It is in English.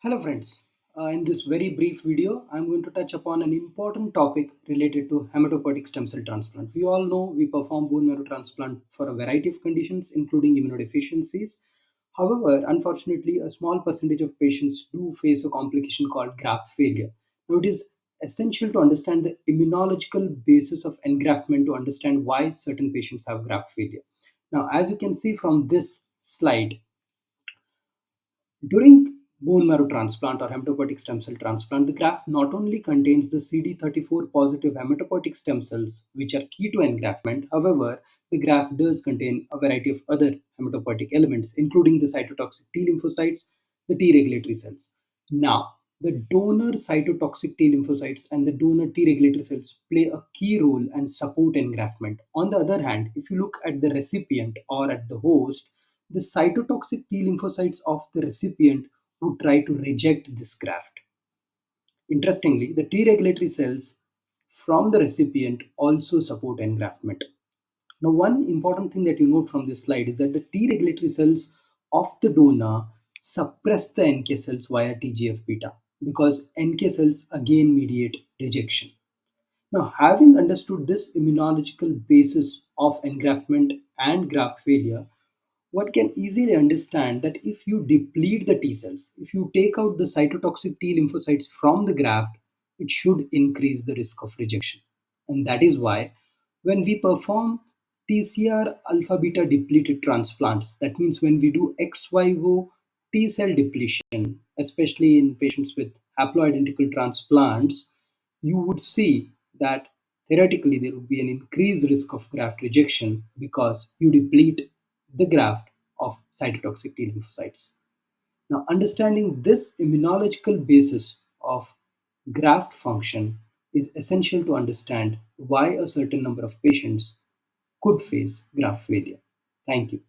Hello friends, in this very brief video, I'm going to touch upon an important topic related to hematopoietic stem cell transplant. We all know we perform bone marrow transplant for a variety of conditions, including immunodeficiencies. However, unfortunately, a small percentage of patients do face a complication called graft failure. Now, it is essential to understand the immunological basis of engraftment to understand why certain patients have graft failure. Now, as you can see from this slide, during bone marrow transplant or hematopoietic stem cell transplant, the graft not only contains the CD34 positive hematopoietic stem cells, which are key to engraftment. However, the graft does contain a variety of other hematopoietic elements, including the cytotoxic T lymphocytes, the T regulatory cells. Now, the donor cytotoxic T lymphocytes and the donor T regulatory cells play a key role and support engraftment. On the other hand, if you look at the recipient or at the host, the cytotoxic T lymphocytes of the recipient would try to reject this graft. Interestingly, the T regulatory cells from the recipient also support engraftment. Now, one important thing that you note from this slide is that the T regulatory cells of the donor suppress the NK cells via TGF beta because NK cells again mediate rejection. Now, having understood this immunological basis of engraftment and graft failure, one can easily understand that if you deplete the T cells, if you take out the cytotoxic T lymphocytes from the graft, it should increase the risk of rejection. And that is why when we perform TCR alpha beta depleted transplants, that means when we do ex vivo T cell depletion, especially in patients with haploidentical transplants, you would see that theoretically there would be an increased risk of graft rejection because you deplete the graft of cytotoxic T lymphocytes. Now, understanding this immunological basis of graft function is essential to understand why a certain number of patients could face graft failure. Thank you.